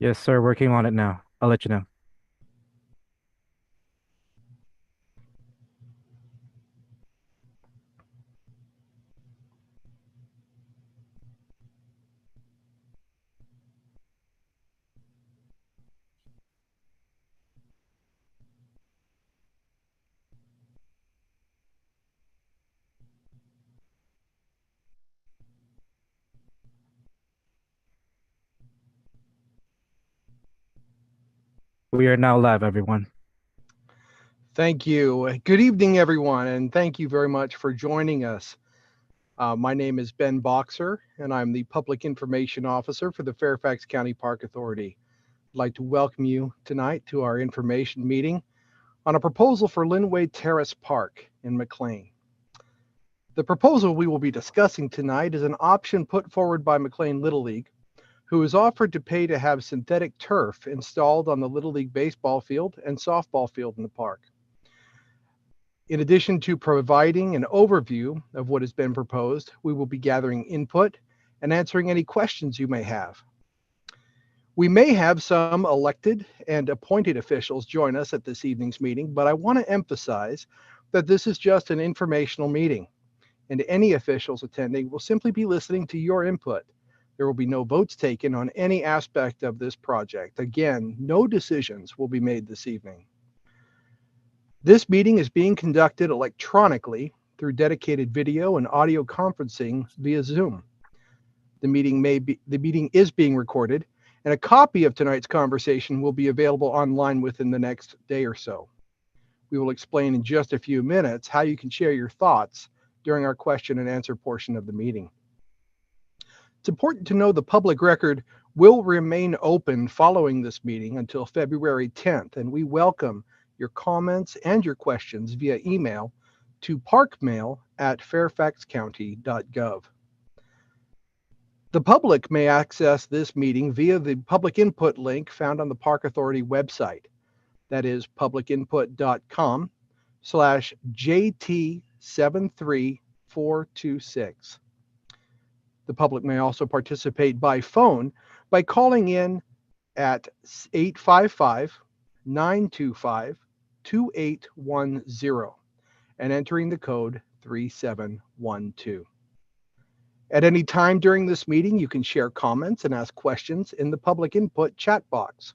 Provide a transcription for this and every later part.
Yes, sir. Working on it now. I'll let you know. We are now live, everyone. Thank you. Good evening, everyone, and thank you very much for joining us. My name is Ben Boxer, and I'm the Public Information Officer for the Fairfax County Park Authority. I'd like to welcome you tonight to our information meeting on a proposal for Linway Terrace Park in McLean. The proposal we will be discussing tonight is an option put forward by McLean Little League, who has offered to pay to have synthetic turf installed on the Little League baseball field and softball field in the park. In addition to providing an overview of what has been proposed, we will be gathering input and answering any questions you may have. We may have some elected and appointed officials join us at this evening's meeting, but I want to emphasize that this is just an informational meeting, and any officials attending will simply be listening to your input. There will be no votes taken on any aspect of this project. Again, no decisions will be made this evening. This meeting is being conducted electronically through dedicated video and audio conferencing via Zoom. The meeting is being recorded, and a copy of tonight's conversation will be available online within the next day or so. We will explain in just a few minutes how you can share your thoughts during our question and answer portion of the meeting. It's important to know the public record will remain open following this meeting until February 10th, and we welcome your comments and your questions via email to parkmail@fairfaxcounty.gov. The public may access this meeting via the public input link found on the Park Authority website. That is publicinput.com/JT73426. The public may also participate by phone by calling in at 855-925-2810 and entering the code 3712. At any time during this meeting, you can share comments and ask questions in the public input chat box.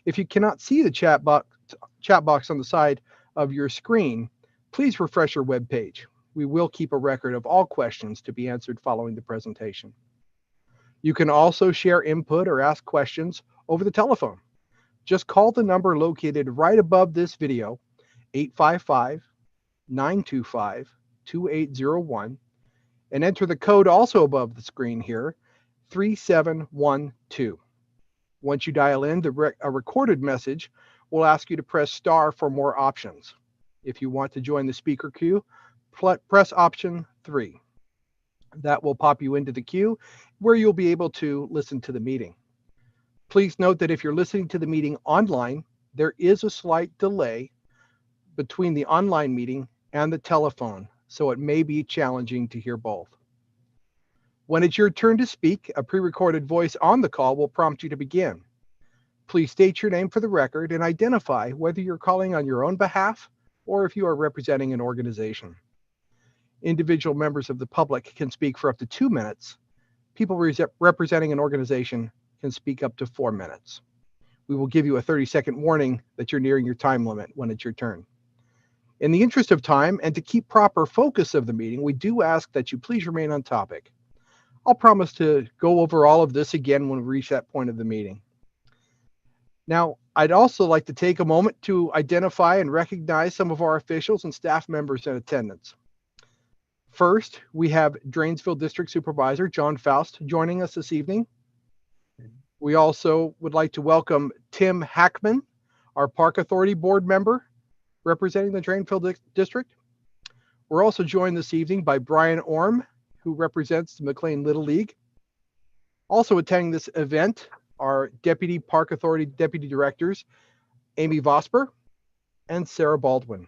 If you cannot see the chat box on the side of your screen, please refresh your web page. We will keep a record of all questions to be answered following the presentation. You can also share input or ask questions over the telephone. Just call the number located right above this video, 855-925-2801, and enter the code also above the screen here, 3712. Once you dial in, a recorded message will ask you to press star for more options. If you want to join the speaker queue, press option 3. That will pop you into the queue where you'll be able to listen to the meeting. Please note that if you're listening to the meeting online, there is a slight delay between the online meeting and the telephone, so it may be challenging to hear both. When it's your turn to speak, a pre-recorded voice on the call will prompt you to begin. Please state your name for the record and identify whether you're calling on your own behalf or if you are representing an organization. Individual members of the public can speak for up to 2 minutes. People representing an organization can speak up to 4 minutes. We will give you a 30-second warning that you're nearing your time limit when it's your turn. In the interest of time and to keep proper focus of the meeting, we do ask that you please remain on topic. I'll promise to go over all of this again when we reach that point of the meeting. Now, I'd also like to take a moment to identify and recognize some of our officials and staff members in attendance. First, we have Dranesville District Supervisor John Faust joining us this evening. We also would like to welcome Tim Hackman, our Park Authority Board member representing the Dranesville District. We're also joined this evening by Brian Orm, who represents the McLean Little League. Also attending this event are Deputy Park Authority Deputy Directors Amy Vosper and Sarah Baldwin.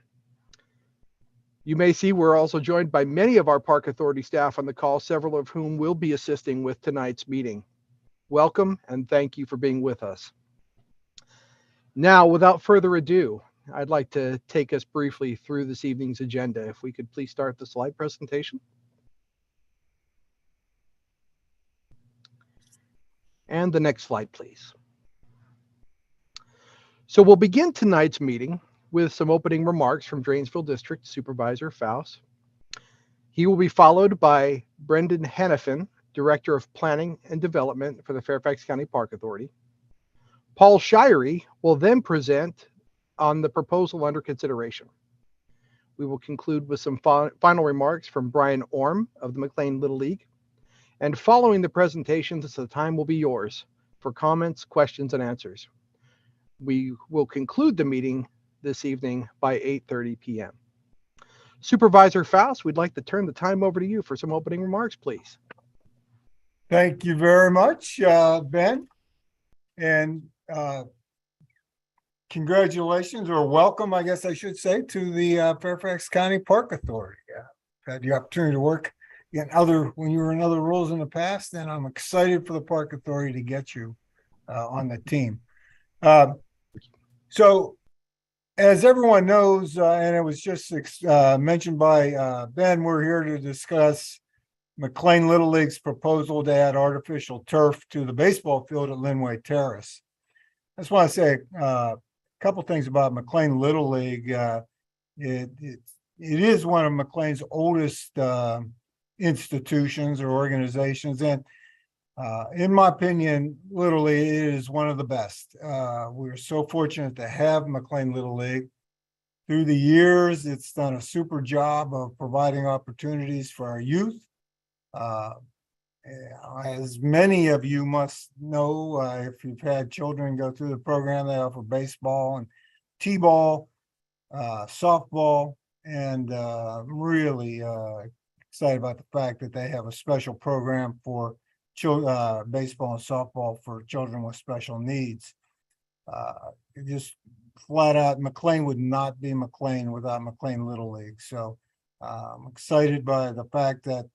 You may see we're also joined by many of our Park Authority staff on the call, several of whom will be assisting with tonight's meeting. Welcome and thank you for being with us. Now, without further ado, I'd like to take us briefly through this evening's agenda. If we could please start the slide presentation. And the next slide, please. So we'll begin tonight's meeting with some opening remarks from Dranesville District Supervisor Faust. He will be followed by Brendan Hannafin, Director of Planning and Development for the Fairfax County Park Authority. Paul Shirey will then present on the proposal under consideration. We will conclude with some final remarks from Brian Orm of the McLean Little League. And following the presentations, the time will be yours for comments, questions, and answers. We will conclude the meeting this evening by 8:30 p.m. Supervisor Faust, we'd like to turn the time over to you for some opening remarks, please. Thank you very much, Ben. And congratulations, or welcome, I guess I should say, to the Fairfax County Park Authority. I've had the opportunity to work when you were in other roles in the past, and I'm excited for the Park Authority to get you on the team. So, as everyone knows, and it was just mentioned by Ben, we're here to discuss McLean Little League's proposal to add artificial turf to the baseball field at Linway Terrace. I just want to say a couple things about McLean Little League. It is one of McLean's oldest institutions or organizations, and in my opinion, Little League is one of the best. We're so fortunate to have McLean Little League. Through the years, it's done a super job of providing opportunities for our youth. As many of you must know, if you've had children go through the program, they offer baseball and t-ball, softball, and I'm really excited about the fact that they have a special program for baseball and softball for children with special needs. Just flat out, McLean would not be McLean without McLean Little League. So I'm excited by the fact that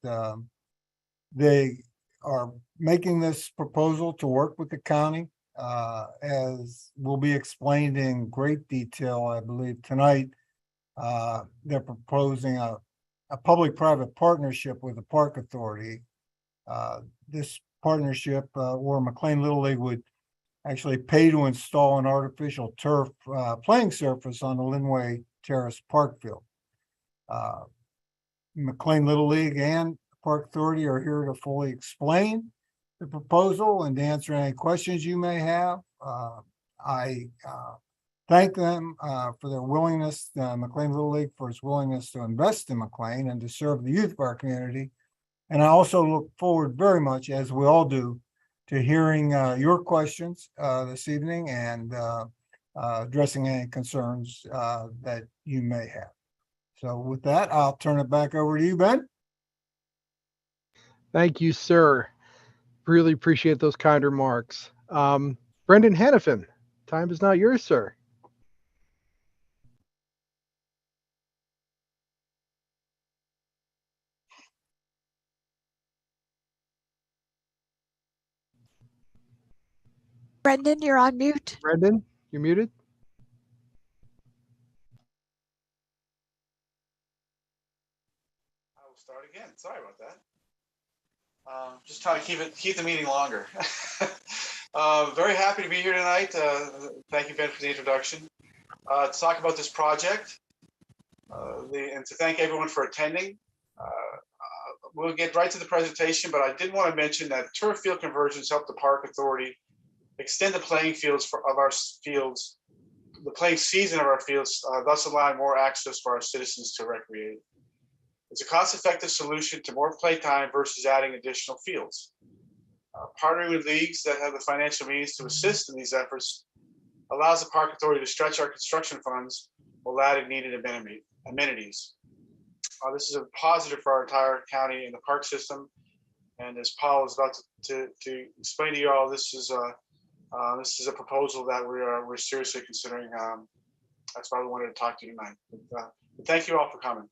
they are making this proposal to work with the county, as will be explained in great detail, I believe, tonight. They're proposing a public-private partnership with the Park Authority. This partnership, or McLean Little League, would actually pay to install an artificial turf playing surface on the Linway Terrace Park field. McLean Little League and Park Authority are here to fully explain the proposal and to answer any questions you may have. I thank them for their willingness, McLean Little League, for its willingness to invest in McLean and to serve the youth of our community. And I also look forward very much, as we all do, to hearing your questions this evening and addressing any concerns that you may have. So with that, I'll turn it back over to you, Ben. Thank you, sir. Really appreciate those kind remarks. Brendan Hannafin, time is not yours, sir. Brendan, you're on mute. Brendan, you're muted. I will start again. Sorry about that. Just trying to keep the meeting longer. Very happy to be here tonight. Thank you, Ben, for the introduction. To talk about this project and to thank everyone for attending. We'll get right to the presentation, but I did want to mention that turf field conversions help the Park Authority extend the playing fields of our fields, the playing season of our fields, thus allowing more access for our citizens to recreate. It's a cost-effective solution to more playtime versus adding additional fields. Partnering with leagues that have the financial means to assist in these efforts allows the Park Authority to stretch our construction funds while adding needed amenities. This is a positive for our entire county and the park system. And as Paul is about to explain to you all, this is a proposal that we're seriously considering. That's why we wanted to talk to you tonight. But thank you all for coming.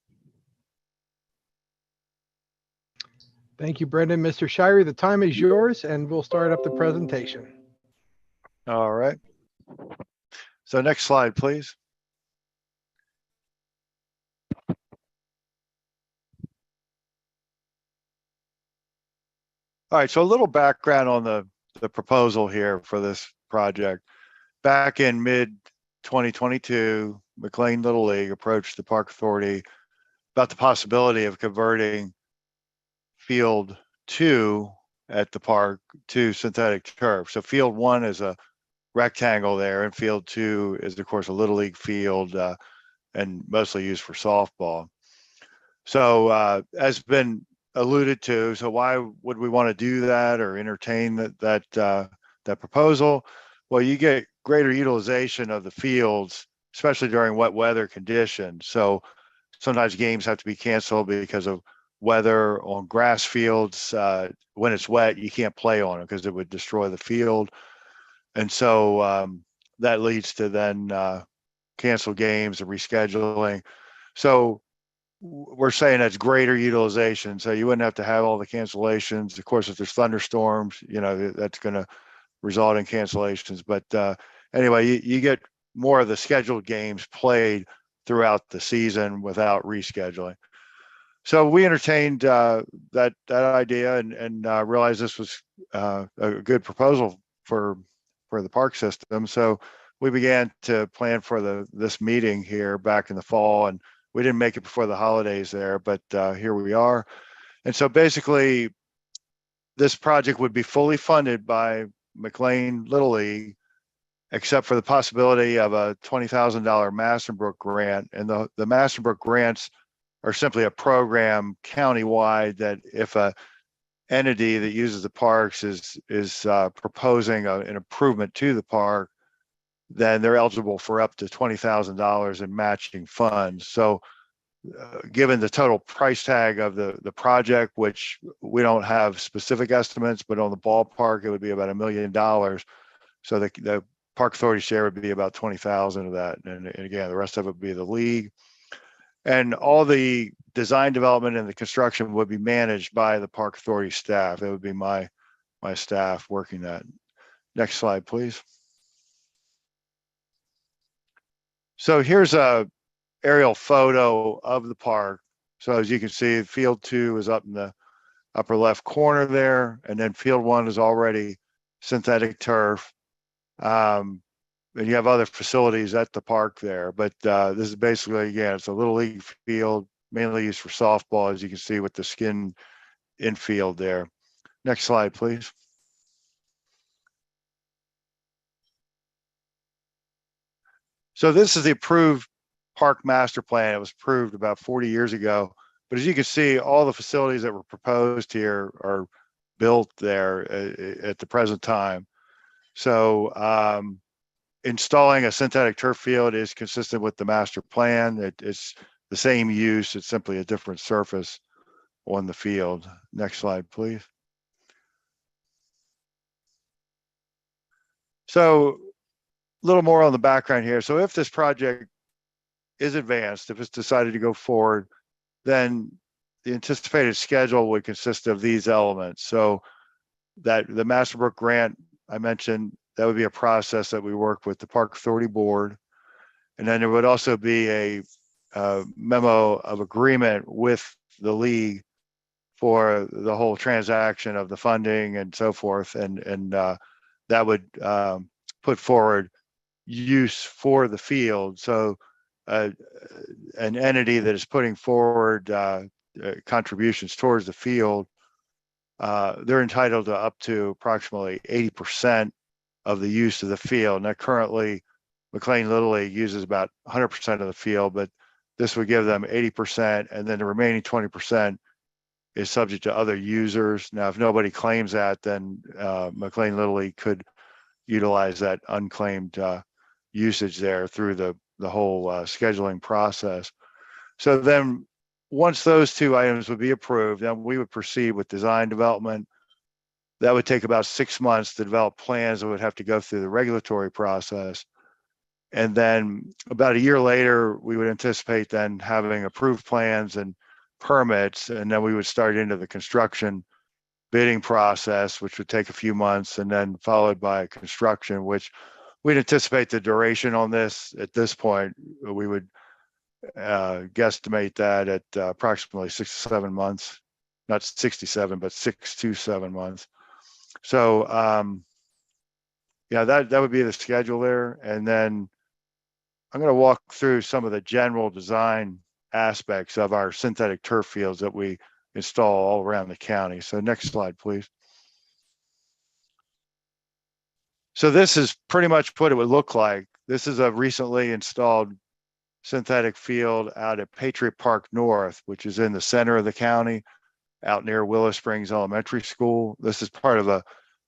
Thank you, Brendan. Mr. Shirey, the time is yours, and we'll start up the presentation. All right. So next slide, please. All right, so a little background on the proposal here for this project. Back in mid 2022, McLean Little League approached the Park Authority about the possibility of converting Field 2 at the park to synthetic turf. So Field 1 is a rectangle there, and Field 2 is, of course, a Little League field and mostly used for softball. So as been alluded to, so why would we want to do that or entertain that proposal? Well, you get greater utilization of the fields, especially during wet weather conditions. So sometimes games have to be canceled because of weather on grass fields. When it's wet, you can't play on it because it would destroy the field. And so that leads to then cancel games and rescheduling. So we're saying that's greater utilization. So you wouldn't have to have all the cancellations. Of course, if there's thunderstorms, that's going to result in cancellations. But anyway, you get more of the scheduled games played throughout the season without rescheduling. So we entertained that idea and realized this was a good proposal for the park system. So we began to plan for this meeting here back in the fall, and we didn't make it before the holidays there, but here we are. And so basically, this project would be fully funded by McLean Little League, except for the possibility of a $20,000 Masterbrook grant. And the Masterbrook grants are simply a program countywide that if a entity that uses the parks is proposing an improvement to the park, then they're eligible for up to $20,000 in matching funds. So given the total price tag of the project, which we don't have specific estimates, but on the ballpark, it would be about $1 million. So the Park Authority share would be about 20,000 of that. And again, the rest of it would be the league. And all the design development and the construction would be managed by the Park Authority staff. That would be my staff working that. Next slide, please. So here's a aerial photo of the park. So as you can see, Field 2 is up in the upper left corner there, and then Field 1 is already synthetic turf. And you have other facilities at the park there, but this is basically, again, it's a Little League field, mainly used for softball, as you can see with the skin infield there. Next slide, please. So this is the approved park master plan. It was approved about 40 years ago. But as you can see, all the facilities that were proposed here are built there at the present time. So installing a synthetic turf field is consistent with the master plan. It's the same use, it's simply a different surface on the field. Next slide, please. So a little more on the background here. So if this project is advanced, if it's decided to go forward, then the anticipated schedule would consist of these elements. So that the Masterbrook grant I mentioned, that would be a process that we work with the Park Authority Board. And then there would also be a memo of agreement with the league for the whole transaction of the funding and so forth. And that would put forward use for the field. So an entity that is putting forward contributions towards the field, they're entitled to up to approximately 80% of the use of the field. Now, currently, McLean Little League uses about 100% of the field, but this would give them 80%, and then the remaining 20% is subject to other users. Now, if nobody claims that, then McLean Little League could utilize that unclaimed usage there through the whole scheduling process. So then once those two items would be approved, then we would proceed with design development. That would take about 6 months to develop plans that would have to go through the regulatory process. And then about a year later, we would anticipate then having approved plans and permits, and then we would start into the construction bidding process, which would take a few months, and then followed by construction, which we'd anticipate the duration on this at this point. We would guesstimate that at approximately 6 to 7 months, not 67, but 6 to 7 months. So yeah, that would be the schedule there. And then I'm going to walk through some of the general design aspects of our synthetic turf fields that we install all around the county. So next slide, please. So this is pretty much what it would look like. This is a recently installed synthetic field out at Patriot Park North, which is in the center of the county, out near Willow Springs Elementary School. This is part of a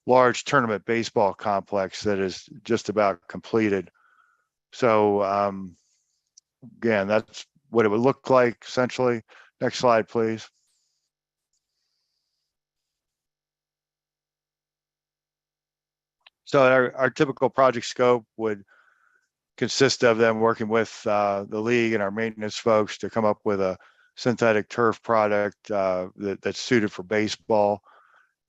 large tournament baseball complex that is just about completed. So again, that's what it would look like essentially. Next slide, please. So our typical project scope would consist of them working with the league and our maintenance folks to come up with a synthetic turf product that's suited for baseball.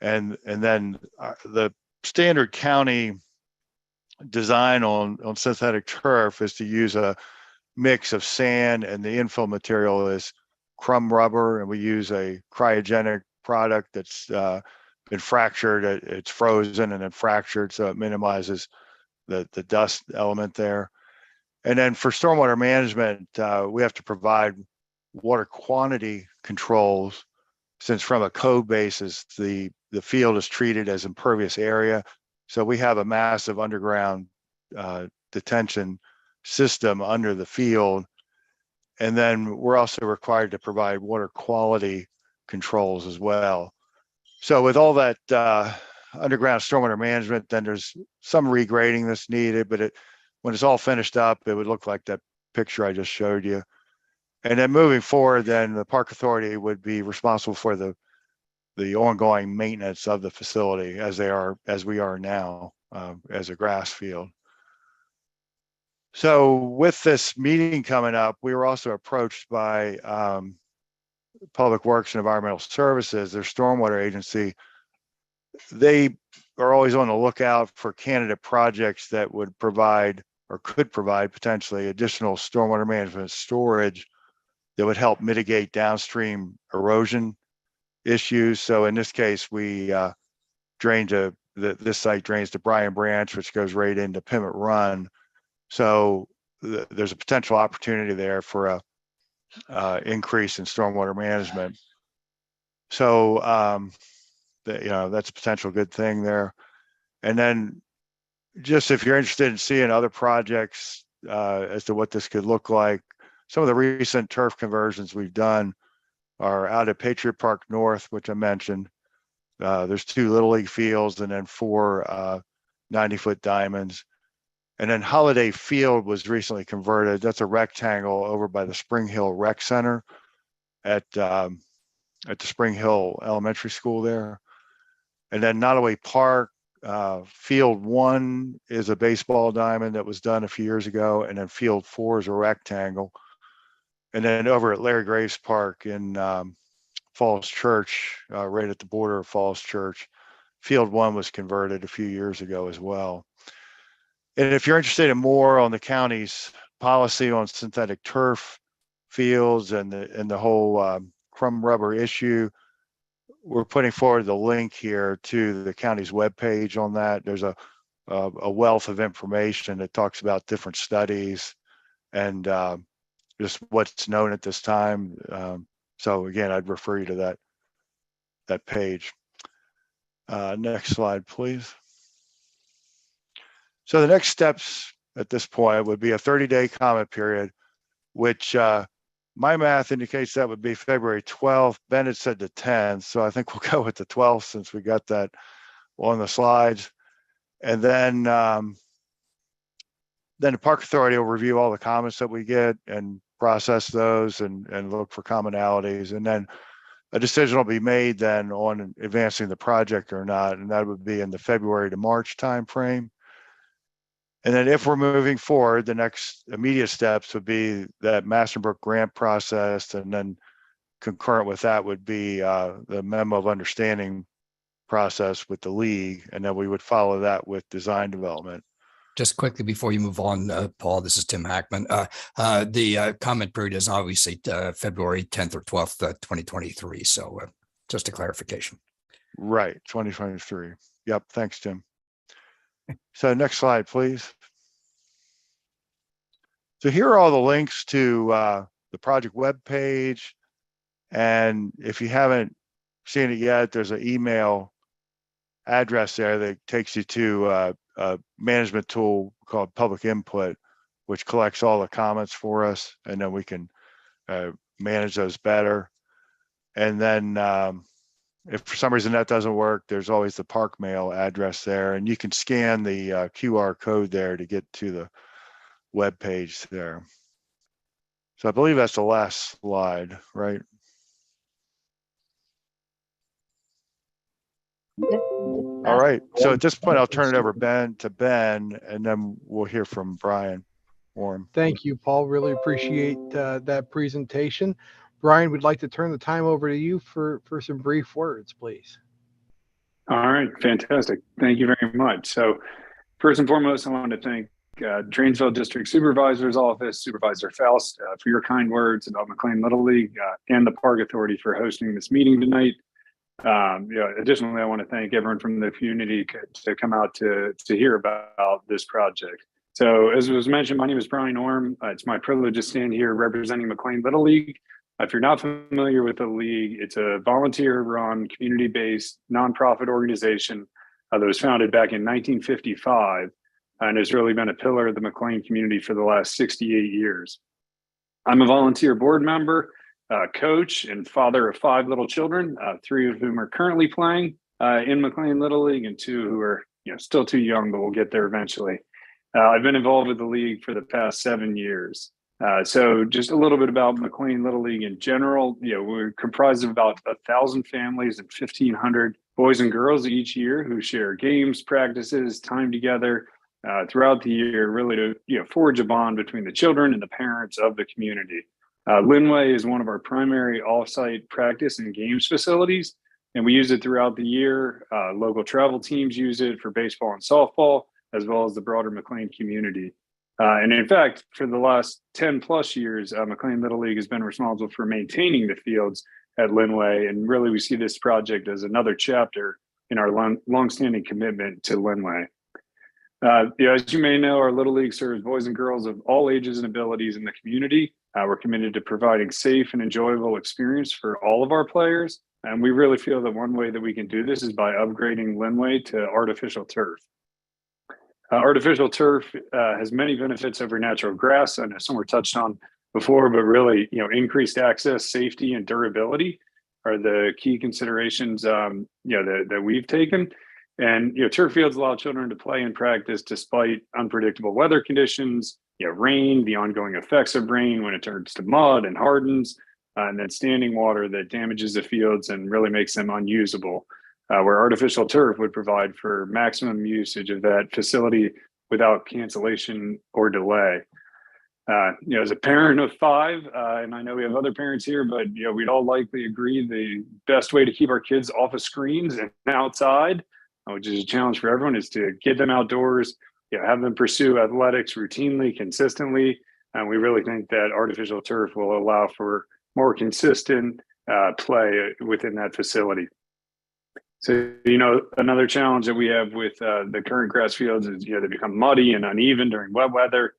And then the standard county design on synthetic turf is to use a mix of sand, and the infill material is crumb rubber, and we use a cryogenic product that's been fractured. It's frozen and then fractured, so it minimizes the dust element there. And then for stormwater management, we have to provide water quantity controls, since from a code basis, the field is treated as impervious area. So we have a massive underground detention system under the field. And then we're also required to provide water quality controls as well. So with all that underground stormwater management, then there's some regrading that's needed, but when it's all finished up, it would look like that picture I just showed you. And then moving forward, then the Park Authority would be responsible for the ongoing maintenance of the facility as we are now as a grass field. So with this meeting coming up, we were also approached by Public Works and Environmental Services, their stormwater agency. They are always on the lookout for candidate projects that would provide or could provide potentially additional stormwater management storage that would help mitigate downstream erosion issues. So in this case, we this site drains to Bryan Branch, which goes right into Pimmet Run. So there's a potential opportunity there for a increase in stormwater management. So that's a potential good thing there. And then just if you're interested in seeing other projects as to what this could look like, some of the recent turf conversions we've done are out at Patriot Park North, which I mentioned. There's 2 Little League fields and then 4 90-foot diamonds. And then Holiday Field was recently converted. That's a rectangle over by the Spring Hill Rec Center at the Spring Hill Elementary School there. And then Nottoway Park, Field 1 is a baseball diamond that was done a few years ago. And then Field 4 is a rectangle. And then over at Larry Graves Park in Falls Church, right at the border of Falls Church, Field 1 was converted a few years ago as well. And if you're interested in more on the county's policy on synthetic turf fields and the whole crumb rubber issue, we're putting forward the link here to the county's webpage on that. There's a wealth of information that talks about different studies and just what's known at this time. So again, I'd refer you to that page. Next slide, please. So the next steps at this point would be a 30-day comment period, which my math indicates that would be February 12th. Ben had said the 10th, so I think we'll go with the 12th since we got that on the slides. And then the Park Authority will review all the comments that we get and process those and look for commonalities. And then a decision will be made then on advancing the project or not, and that would be in the February to March timeframe. And then if we're moving forward, the next immediate steps would be that Masterbrook grant process, and then concurrent with that would be the memo of understanding process with the league, and then we would follow that with design development. Just quickly before you move on, Paul, this is Tim Hackman. The comment period is obviously February 10th or 12th, 2023. So just a clarification. Right, 2023. Yep, thanks, Tim. So next slide, please. So here are all the links to the project webpage. And if you haven't seen it yet, there's an email address there that takes you to a management tool called Public Input, which collects all the comments for us, and then we can manage those better. And then if for some reason that doesn't work, there's always the Park Mail address there, and you can scan the QR code there to get to the web page there. So I believe that's the last slide, right? All right. So at this point, I'll turn it over to Ben, and then we'll hear from Brian Warren. Thank you, Paul. Really appreciate that presentation. Brian, we'd like to turn the time over to you for some brief words, please. All right, fantastic. Thank you very much. So first and foremost, I want to thank Drainsville District Supervisor's Office, Supervisor Faust, for your kind words about McLean Little League and the Park Authority for hosting this meeting tonight. Additionally, I want to thank everyone from the community to come out to hear about this project. So as was mentioned, my name is Brian Orm. It's my privilege to stand here representing McLean Little League. If you're not familiar with the league, it's a volunteer-run, community-based, nonprofit organization that was founded back in 1955 and has really been a pillar of the McLean community for the last 68 years. I'm a volunteer board member, coach, and father of 5 little children, 3 of whom are currently playing in McLean Little League, and 2 who are still too young, but will get there eventually. I've been involved with the league for the past 7 years. So just a little bit about McLean Little League in general. We're comprised of about 1,000 families and 1,500 boys and girls each year who share games, practices, time together throughout the year, really to forge a bond between the children and the parents of the community. Linway is one of our primary off-site practice and games facilities, and we use it throughout the year. Local travel teams use it for baseball and softball, as well as the broader McLean community. And in fact, for the last 10 plus years, McLean Little League has been responsible for maintaining the fields at Linway. And really, we see this project as another chapter in our longstanding commitment to Linway. As you may know, our Little League serves boys and girls of all ages and abilities in the community. We're committed to providing safe and enjoyable experience for all of our players. And we really feel that one way that we can do this is by upgrading Linway to artificial turf. Artificial turf has many benefits over natural grass. I know some were touched on before, but really, increased access, safety, and durability are the key considerations, that we've taken. And turf fields allow children to play and practice despite unpredictable weather conditions, rain, the ongoing effects of rain when it turns to mud and hardens, and then standing water that damages the fields and really makes them unusable. Where artificial turf would provide for maximum usage of that facility without cancellation or delay. As a parent of 5, and I know we have other parents here, but we'd all likely agree the best way to keep our kids off of screens and outside, which is a challenge for everyone, is to get them outdoors, have them pursue athletics routinely, consistently. And we really think that artificial turf will allow for more consistent play within that facility. So, another challenge that we have with the current grass fields is, they become muddy and uneven during wet weather,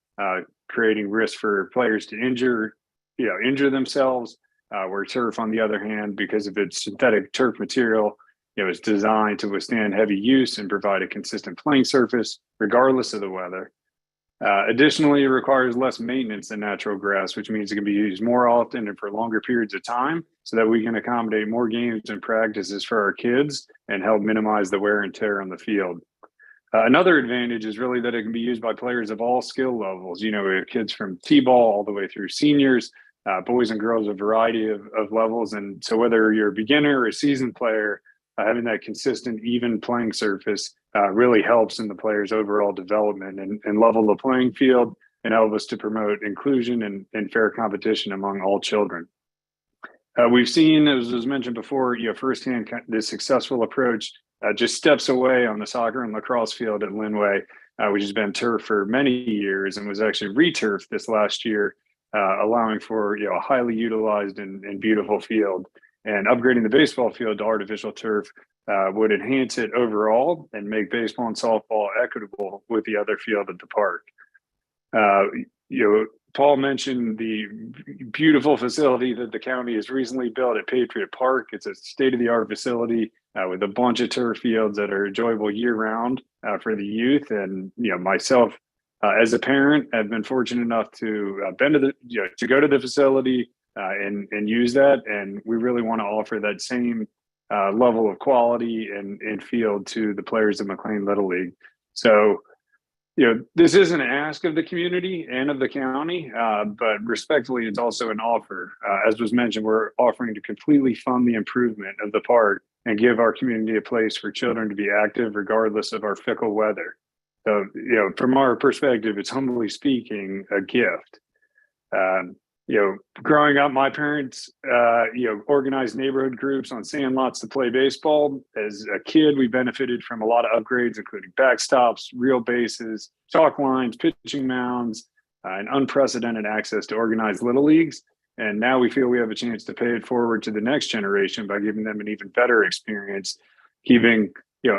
creating risk for players to injure themselves. Where turf, on the other hand, because of its synthetic turf material, is designed to withstand heavy use and provide a consistent playing surface regardless of the weather. Additionally, it requires less maintenance than natural grass, which means it can be used more often and for longer periods of time so that we can accommodate more games and practices for our kids and help minimize the wear and tear on the field. Another advantage is really that it can be used by players of all skill levels. We have kids from T-ball all the way through seniors, boys and girls, a variety of levels. And so whether you're a beginner or a seasoned player, having that consistent, even playing surface really helps in the player's overall development and level the playing field and help us to promote inclusion and fair competition among all children. We've seen, as was mentioned before, firsthand this successful approach just steps away on the soccer and lacrosse field at Linway which has been turf for many years and was actually returfed this last year, allowing for a highly utilized and beautiful field. And upgrading the baseball field to artificial turf would enhance it overall and make baseball and softball equitable with the other field at the park. Paul mentioned the beautiful facility that the county has recently built at Patriot Park. It's a state-of-the-art facility with a bunch of turf fields that are enjoyable year-round for the youth. And myself, as a parent, I've been fortunate enough to to go to the facility and use that. And we really want to offer that same level of quality and field to the players of McLean Little League. So, this is an ask of the community and of the county, but respectfully, it's also an offer. As was mentioned, we're offering to completely fund the improvement of the park and give our community a place for children to be active regardless of our fickle weather. So, from our perspective, it's humbly speaking a gift. Growing up, my parents, organized neighborhood groups on sand lots to play baseball. As a kid, we benefited from a lot of upgrades, including backstops, real bases, chalk lines, pitching mounds, and unprecedented access to organized little leagues. And now we feel we have a chance to pay it forward to the next generation by giving them an even better experience, keeping,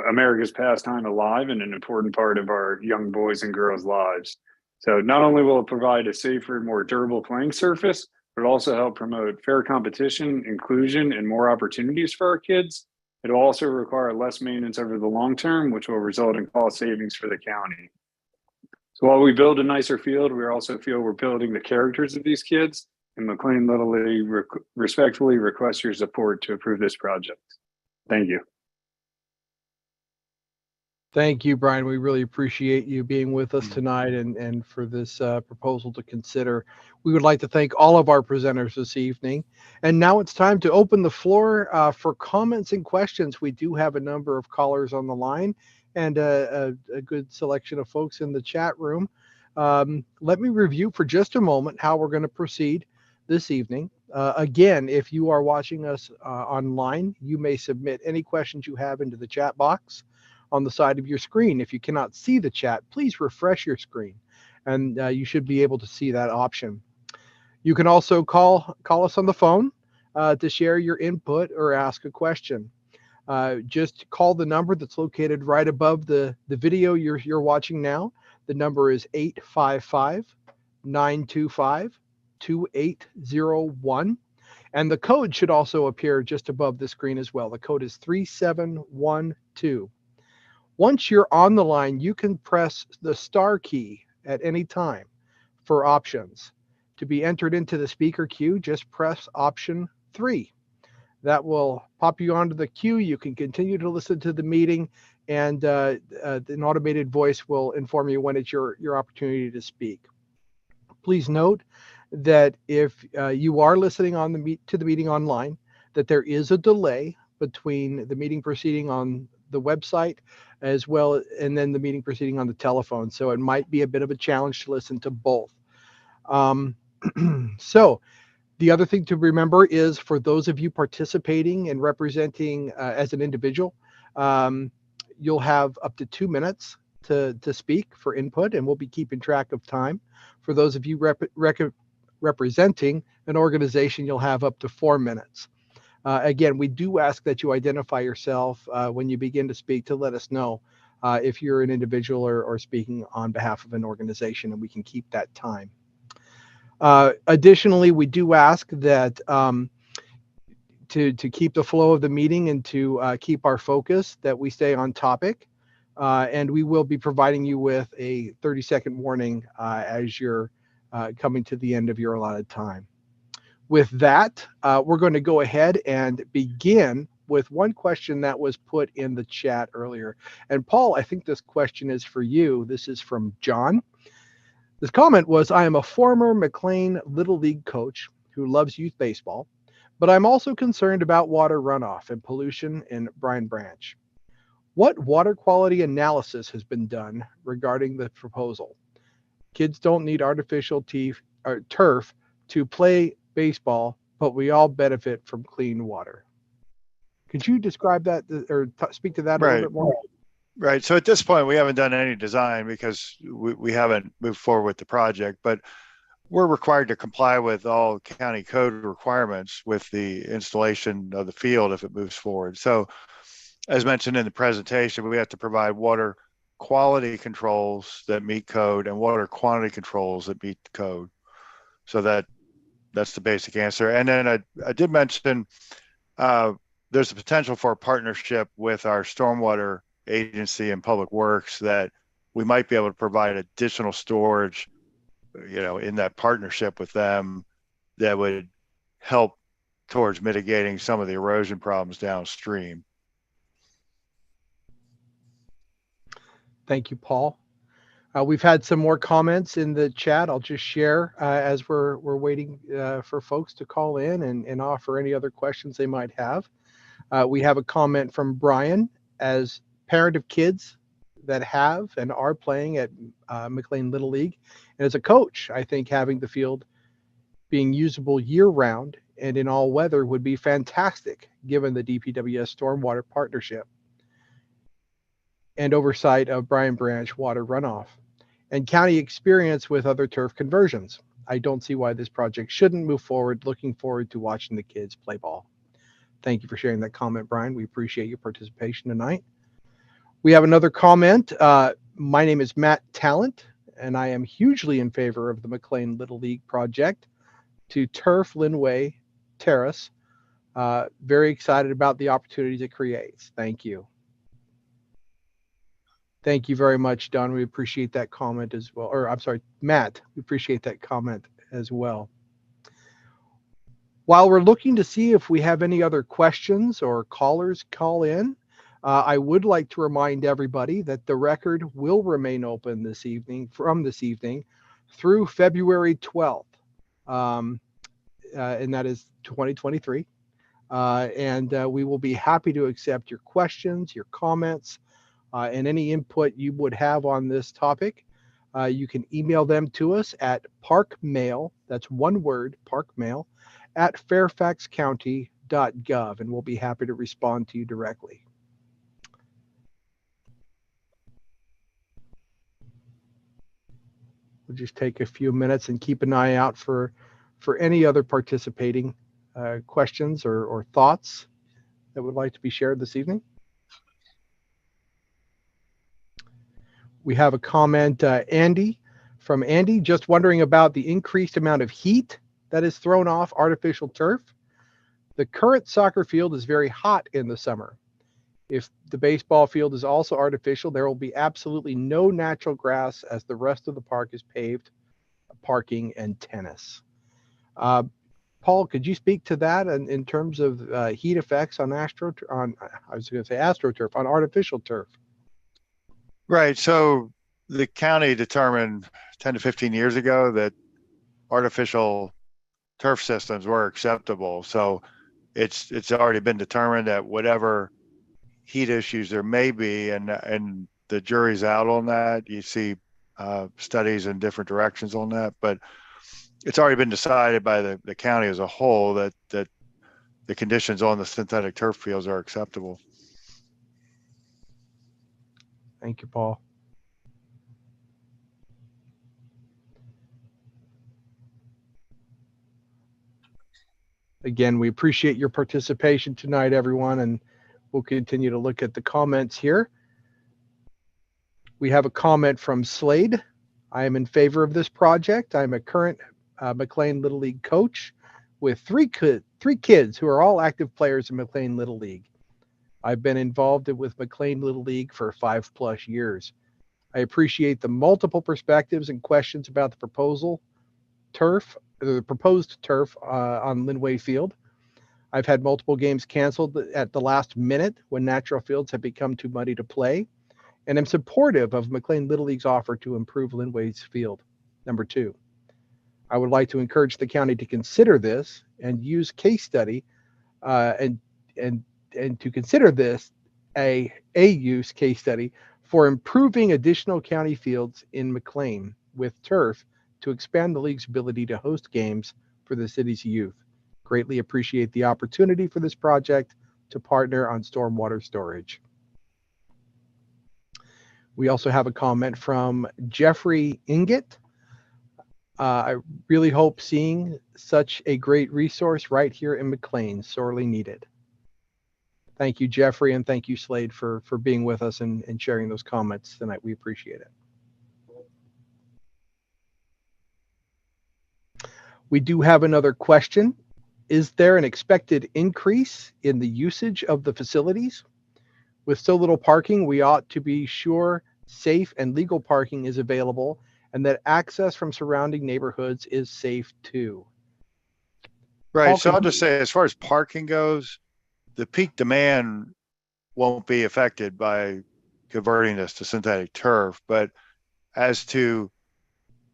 America's pastime alive and an important part of our young boys and girls' lives. So not only will it provide a safer, more durable playing surface, but also help promote fair competition, inclusion, and more opportunities for our kids. It will also require less maintenance over the long term, which will result in cost savings for the county. So while we build a nicer field, we also feel we're building the characters of these kids, and McLean Little League respectfully requests your support to approve this project. Thank you. Thank you, Brian. We really appreciate you being with us tonight and for this proposal to consider. We would like to thank all of our presenters this evening. And now it's time to open the floor for comments and questions. We do have a number of callers on the line and a good selection of folks in the chat room. Let me review for just a moment how we're going to proceed this evening. Again, if you are watching us online, you may submit any questions you have into the chat box on the side of your screen. If you cannot see the chat, please refresh your screen and you should be able to see that option. You can also call us on the phone to share your input or ask a question. Just call the number that's located right above the video you're watching now. The number is 855-925-2801. And the code should also appear just above the screen as well. The code is 3712. Once you're on the line, you can press the star key at any time for options. To be entered into the speaker queue, just press option 3. That will pop you onto the queue. You can continue to listen to the meeting, and an automated voice will inform you when it's your opportunity to speak. Please note that if you are listening to the meeting online, that there is a delay between the meeting proceeding on the website as well and then the meeting proceeding on the telephone. So it might be a bit of a challenge to listen to both. So the other thing to remember is for those of you participating and representing as an individual, you'll have up to 2 minutes to speak for input, and we'll be keeping track of time. For those of you representing an organization, you'll have up to 4 minutes. Again, we do ask that you identify yourself when you begin to speak to let us know if you're an individual or speaking on behalf of an organization, and we can keep that time. Additionally, we do ask that to keep the flow of the meeting and to keep our focus, that we stay on topic. And we will be providing you with a 30-second warning as you're coming to the end of your allotted time. With that, we're going to go ahead and begin with one question that was put in the chat earlier. And Paul, I think this question is for you. This is from John. This comment was, I am a former McLean Little League coach who loves youth baseball, but I'm also concerned about water runoff and pollution in Bryan Branch. What water quality analysis has been done regarding the proposal? Kids don't need artificial turf to play baseball, but we all benefit from clean water. Could you describe that or speak to that a little bit more? Right. So at this point, we haven't done any design because we haven't moved forward with the project, but we're required to comply with all county code requirements with the installation of the field if it moves forward. So as mentioned in the presentation, we have to provide water quality controls that meet code and water quantity controls that meet the code. So that's the basic answer. And then I did mention there's a potential for a partnership with our stormwater agency and public works that we might be able to provide additional storage, in that partnership with them that would help towards mitigating some of the erosion problems downstream. Thank you, Paul. We've had some more comments in the chat. I'll just share as we're waiting for folks to call in and offer any other questions they might have. We have a comment from Brian. As parent of kids that have and are playing at McLean Little League, and as a coach, I think having the field being usable year-round and in all weather would be fantastic, given the DPWS Stormwater Partnership and oversight of Bryan Branch water runoff, and county experience with other turf conversions. I don't see why this project shouldn't move forward. Looking forward to watching the kids play ball. Thank you for sharing that comment, Brian. We appreciate your participation tonight. We have another comment. My name is Matt Talent, and I am hugely in favor of the McLean Little League project to turf Linway Terrace. Very excited about the opportunities it creates. Thank you. Thank you very much, Don. We appreciate that comment as well. Or I'm sorry, Matt, we appreciate that comment as well. While we're looking to see if we have any other questions or callers call in, I would like to remind everybody that the record will remain open this evening through February 12th. And that is 2023. And we will be happy to accept your questions, your comments, and any input you would have on this topic. You can email them to us at parkmail, that's one word, parkmail, at fairfaxcounty.gov, and we'll be happy to respond to you directly. We'll just take a few minutes and keep an eye out for any other participating questions or thoughts that would like to be shared this evening. We have a comment, Andy, from Andy, just wondering about the increased amount of heat that is thrown off artificial turf. The current soccer field is very hot in the summer. If the baseball field is also artificial, there will be absolutely no natural grass as the rest of the park is paved, parking, and tennis. Paul, could you speak to that in terms of heat effects on artificial turf? Right. So the county determined 10 to 15 years ago that artificial turf systems were acceptable. So it's already been determined that whatever heat issues there may be, and the jury's out on that. You see studies in different directions on that, but it's already been decided by the county as a whole that the conditions on the synthetic turf fields are acceptable. Thank you, Paul. Again, we appreciate your participation tonight, everyone, and we'll continue to look at the comments here. We have a comment from Slade. I am in favor of this project. I'm a current McLean Little League coach with three kids who are all active players in McLean Little League. I've been involved with McLean Little League for 5+ years. I appreciate the multiple perspectives and questions about the proposed turf on Linway Field. I've had multiple games canceled at the last minute when natural fields have become too muddy to play, and I'm supportive of McLean Little League's offer to improve Linway's field. Number 2, I would like to encourage the county to consider this and use case study and to consider this a use case study for improving additional county fields in McLean with turf to expand the league's ability to host games for the city's youth. Greatly appreciate the opportunity for this project to partner on stormwater storage. We also have a comment from Jeffrey Inget. I really hope seeing such a great resource right here in McLean, sorely needed. Thank you, Jeffrey, and thank you, Slade, for being with us and sharing those comments tonight. We appreciate it. We do have another question. Is there an expected increase in the usage of the facilities? With so little parking, we ought to be sure safe and legal parking is available and that access from surrounding neighborhoods is safe too. Right. Paul, So can I'll you- just say, as far as parking goes, the peak demand won't be affected by converting this to synthetic turf. But as to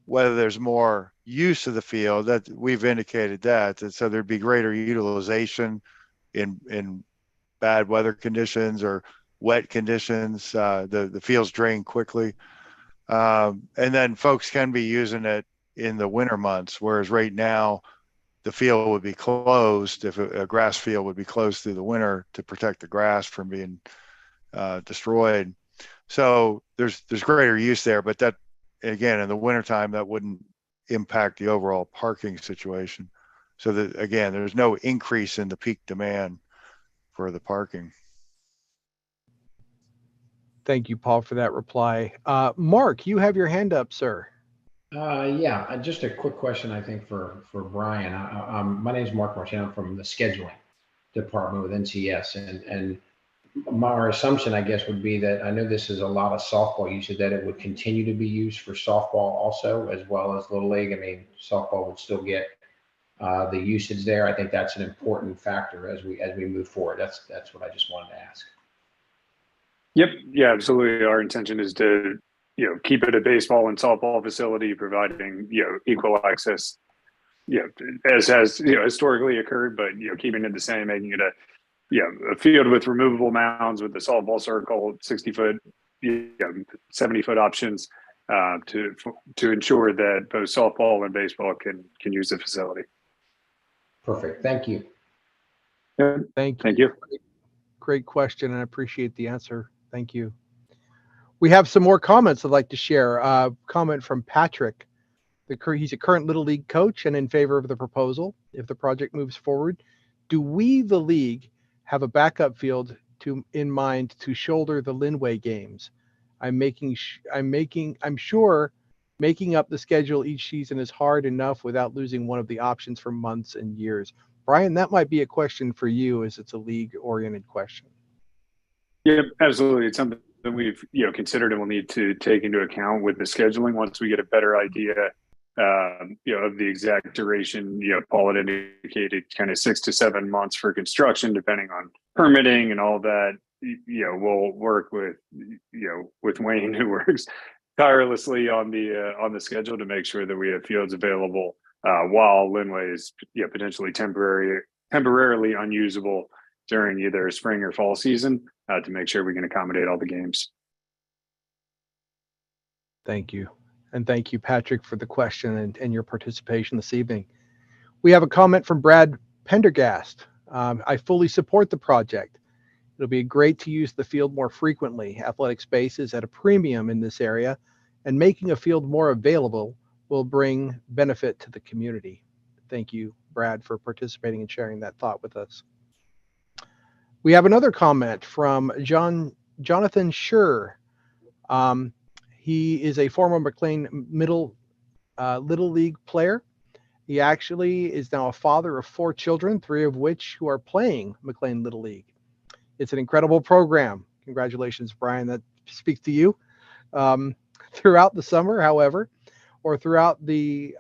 whether there's more use of the field, that we've indicated that so there'd be greater utilization in bad weather conditions or wet conditions. The fields drain quickly. And then folks can be using it in the winter months, whereas right now the field would be closed. If a grass field would be closed through the winter to protect the grass from being destroyed. So there's greater use there, but that, again, in the wintertime, that wouldn't impact the overall parking situation. So that, again, there's no increase in the peak demand for the parking. Thank you, Paul, for that reply. Mark, you have your hand up, sir. Yeah, just a quick question, I think, for Brian. My name is Mark Martin. I'm from the scheduling department with NCS, and my assumption, I guess, would be that I know this is a lot of softball usage, that it would continue to be used for softball also, as well as Little League. I mean, softball would still get the usage there. I think that's an important factor as we move forward. That's what I just wanted to ask. Yep. Yeah, absolutely. Our intention is to, keep it a baseball and softball facility, providing, equal access, as has, historically occurred, but, keeping it the same, making it a field with removable mounds with the softball circle, 60-foot, 70-foot options to ensure that both softball and baseball can use the facility. Perfect. Thank you. Yeah. Thank you. Great question, and I appreciate the answer. Thank you. We have some more comments I'd like to share. Comment from Patrick. He's a current Little League coach and in favor of the proposal. If the project moves forward, do we, the league, have a backup field in mind to shoulder the Linway games? I'm sure making up the schedule each season is hard enough without losing one of the options for months and years. Brian, that might be a question for you, as it's a league-oriented question. Yeah, absolutely. It's something that we've considered and will need to take into account with the scheduling once we get a better idea of the exact duration. Paul had indicated kind of 6 to 7 months for construction, depending on permitting and all that. We'll work with Wayne, who works tirelessly on the schedule to make sure that we have fields available while Linway is potentially temporarily unusable during either spring or fall season, to make sure we can accommodate all the games. Thank you. And thank you, Patrick, for the question and your participation this evening. We have a comment from Brad Pendergast. I fully support the project. It'll be great to use the field more frequently. Athletic space is at a premium in this area, and making a field more available will bring benefit to the community. Thank you, Brad, for participating and sharing that thought with us. We have another comment from Jonathan Schur. He is a former McLean Little League player. He actually is now a father of 4 children, 3 of which who are playing McLean Little League. It's an incredible program. Congratulations, Brian. That speaks to you. Throughout the summer, however, or throughout the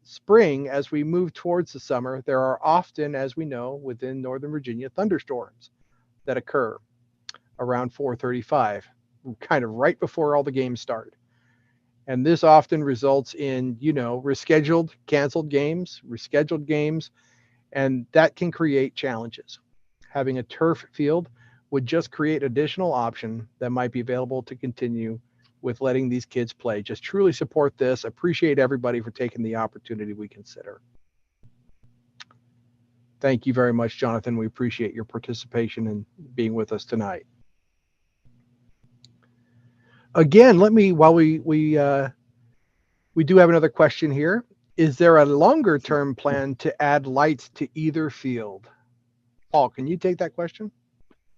spring, as we move towards the summer, there are often, as we know, within Northern Virginia, thunderstorms that occur around 4:35, kind of right before all the games start. And this often results in, rescheduled, canceled games, rescheduled games, and that can create challenges. Having a turf field would just create additional option that might be available to continue with letting these kids play. Just truly support this. Appreciate everybody for taking the opportunity we consider. Thank you very much, Jonathan. We appreciate your participation and being with us tonight. Again, while we do have another question here. Is there a longer term plan to add lights to either field? Paul, can you take that question?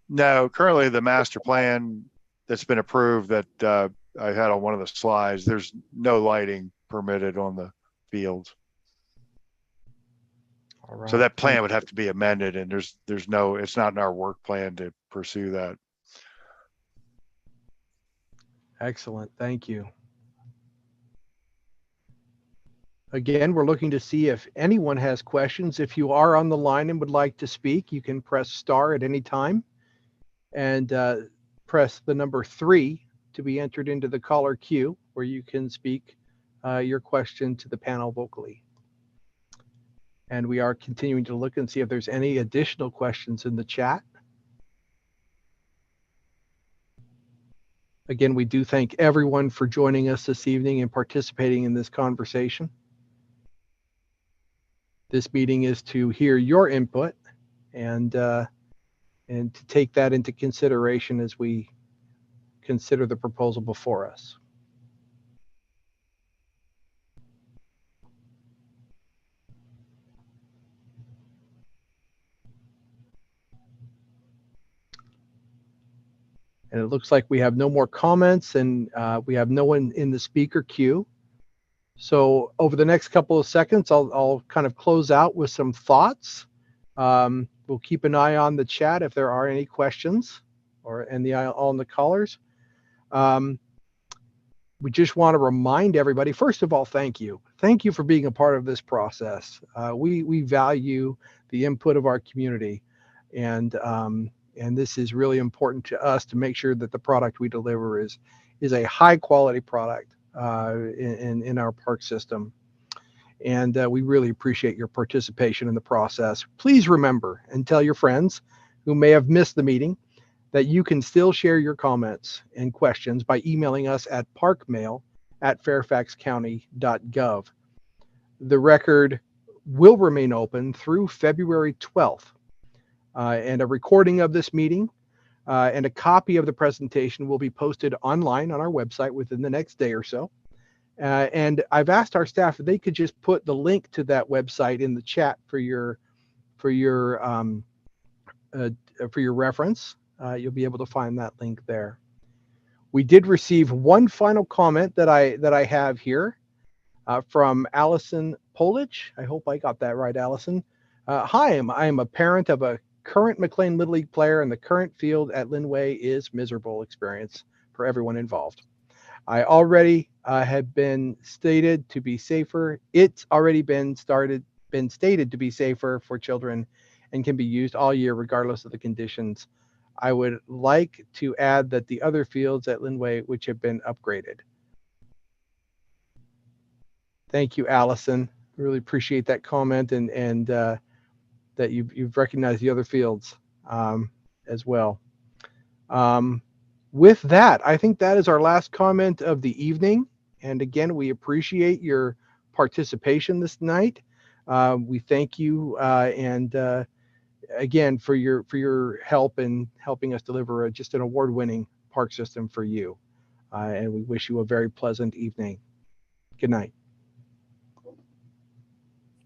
No, currently the master plan that's been approved that I had on one of the slides, there's no lighting permitted on the fields. All right. So that plan would have to be amended, and there's no, it's not in our work plan to pursue that. Excellent. Thank you. Again, we're looking to see if anyone has questions. If you are on the line and would like to speak, you can press star at any time and press the number 3 to be entered into the caller queue, where you can speak your question to the panel vocally. And we are continuing to look and see if there's any additional questions in the chat. Again, we do thank everyone for joining us this evening and participating in this conversation. This meeting is to hear your input and to take that into consideration as we consider the proposal before us. And it looks like we have no more comments, and we have no one in the speaker queue. So over the next couple of seconds, I'll kind of close out with some thoughts. We'll keep an eye on the chat if there are any questions, and the eye on the callers. We just want to remind everybody, first of all, thank you. Thank you for being a part of this process. We value the input of our community, and this is really important to us to make sure that the product we deliver is a high quality product in our park system. And we really appreciate your participation in the process. Please remember and tell your friends who may have missed the meeting that you can still share your comments and questions by emailing us at parkmail@fairfaxcounty.gov. The record will remain open through February 12th. And a recording of this meeting and a copy of the presentation will be posted online on our website within the next day or so. And I've asked our staff if they could just put the link to that website in the chat for your reference. You'll be able to find that link there. We did receive one final comment that I have here from Allison Polich. I hope I got that right, Allison. Hi, I am a parent of a current McLean Little League player, and the current field at Linway is miserable experience for everyone involved. I already had been stated to be safer. It's already been stated to be safer for children and can be used all year regardless of the conditions. I would like to add that the other fields at Linway, which have been upgraded. Thank you, Allison. Really appreciate that comment and that you've recognized the other fields as well. With that, I think that is our last comment of the evening. And again, we appreciate your participation this night. We thank you and again for your help in helping us deliver just an award-winning park system for you. And we wish you a very pleasant evening. Good night.